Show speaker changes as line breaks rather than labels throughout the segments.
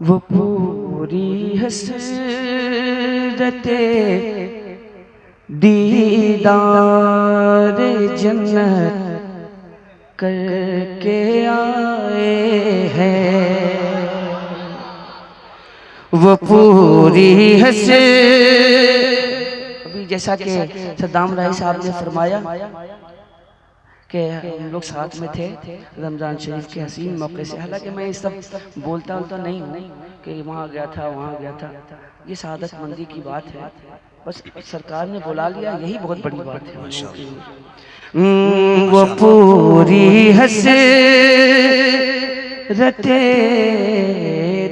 वो पूरी हसरते दीदार जन्नत करके आए हैं। वो पूरी अभी जैसा कि सद्दाम राय साहब ने फरमाया कि हम लोग साथ में थे रमज़ान शरीफ के हसीन मौके से। हालांकि मैं इस सब बोलता तो नहीं हूँ कि वहाँ गया था वहाँ गया था, ये सादत मंदी की बात है, बस सरकार ने बुला लिया, यही बहुत बड़ी बात है। वो पूरी हसरते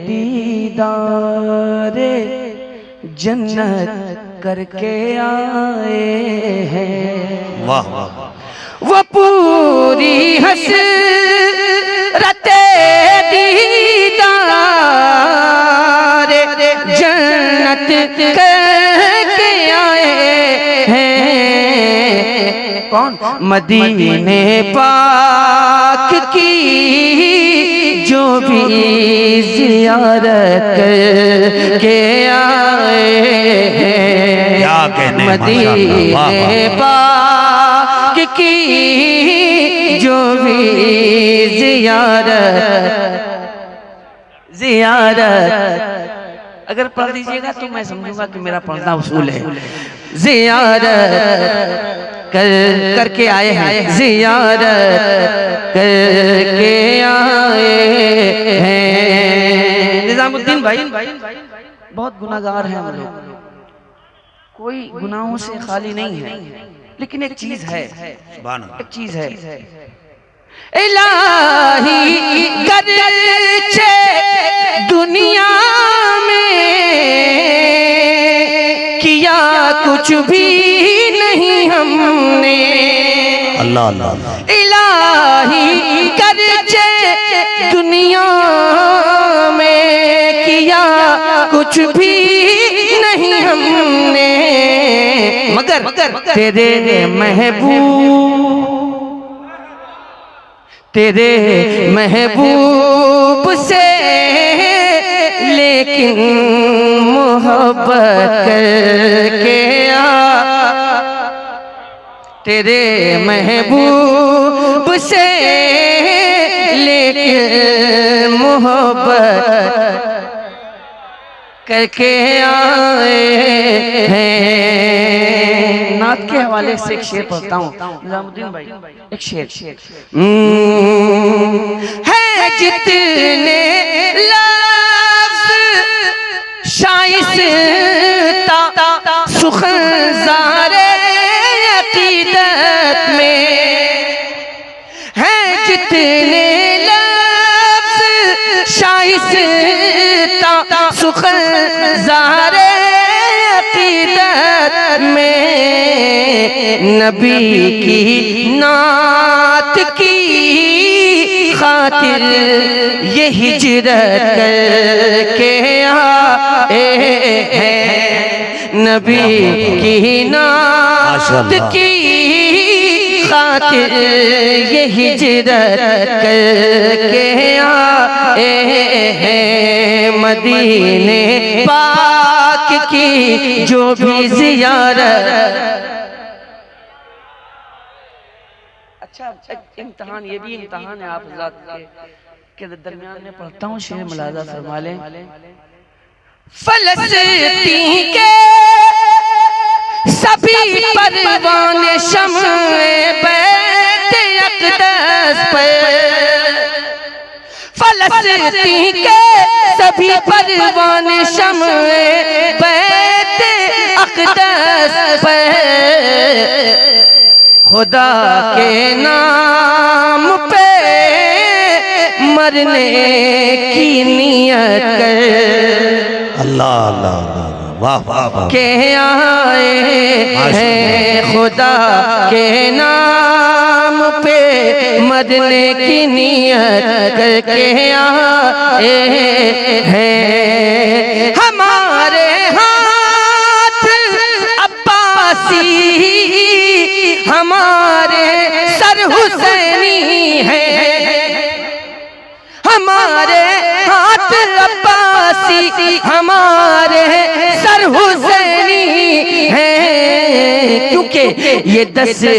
दीदारे जन्नत करके आए हैं।
वाह वाह।
वो पूरी हसरते दीदारे जन्नत करके आए हैं। कौन? मदीने पाक की जो भी ज़ियारत के आए हैं। मदीने पाक की जो भी ज़ियारत अगर पढ़ दीजिएगा तो मैं समझूंगा कि मेरा पढ़ना उसूल है। ज़ियारत करके आए हैं, ज़ियारत करके आए हैं। निजामुद्दीन भाई बहुत गुनाहगार हैं हम लोग, कोई गुनाहों से खाली नहीं है, लेकिन एक चीज है, एक चीज है, इलाही करछे दुनिया में किया कुछ भी नहीं हमने।
अल्लाह अल्लाह।
इलाही करछे दुनिया में किया कुछ भी नहीं हमने, मगर तेरे महबूब से लेकिन मोहब्बत करके तेरे महबूब से लेकिन मोहब्बत करके आए हैं। नात के हवाले से एक शेर पढ़ता हूँ निजामुद्दीन भाई, एक शेर है। जितने लफ्ज़ शाइस्ता सुखनज़ारे अक़ीदत में है, जितने लफ्ज़ शाइस्ता सुखनज़ारे अक़ीदत में नबी की नात की खातिर ये हिजरत करके आए हैं। नबी की नात की खातिर ये हिजरत करके आए हैं। मदीने पाक की जो भी ज़ियारत। अच्छा इम्तिहान, ये भी इम्तिहान है आप हज़रात के दरमियान में पढ़ता हूँ, शेर मुलाज़ा फरमा लें। फ़लस्तीन के सभी परवाने शम्ए बैत अक़दस पर, फ़लस्तीन के सभी परवाने शम्ए बैत अक़दस पर खुदा के नाम पे मरने की नियत कर
अल्लाह अल्लाह वाह वाह वाह
के आए हैं। खुदा के नाम पे मरने की नियत करके आए हैं। हमारे हाथ अब्बासी हमारे सर
हुसैनी है, हमारे हाथ अब्बासी, हमारे सर हुसैनी है, क्योंकि ये दस्ते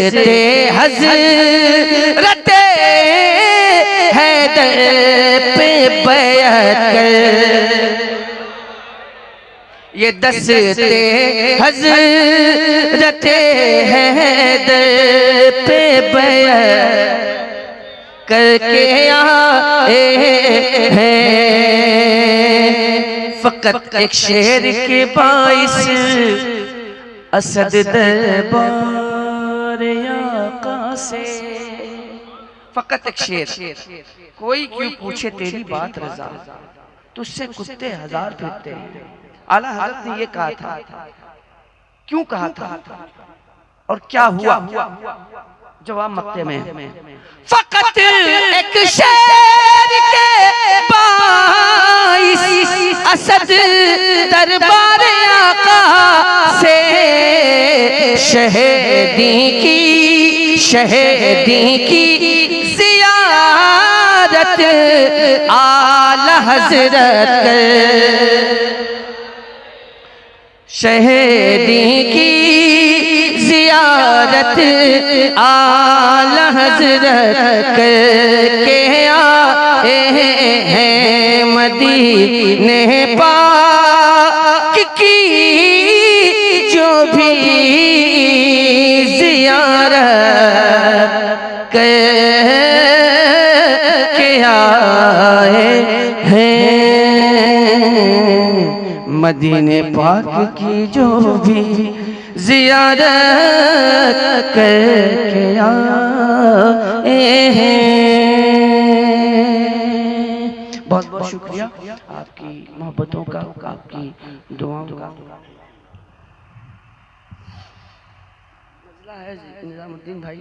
हज़रत हैदर पे बैअत कर, ये दस्ते हज़रत हैदर पे बैअत करके आए हैं। फकत एक शेर के बाइस असद दरबार आका से, फकत एक शेर, कोई क्यों पूछे तेरी बात रज़ा, तुझसे कुत्ते हजार फिरते हैं। आला हज़रत ने ये कहा था, क्यों कहा था और क्या हुआ? जवाब मक्ते में, फकत एक शेर के बाइस असद दरबार आका से, शहीदी की ज़ियारत आला हज़रत कर, शहीदी की ज़ियारत आला हज़रत करके आए हैं। मदीने पाक की जो भी ज़ियारत करके आए हैं, मदीने पाक की जो भी ज़ियारत करके आए हैं। बहुत बहुत शुक्रिया आपकी मोहब्बतों का, आपकी दुआओं का। निज़ामुद्दीन भाई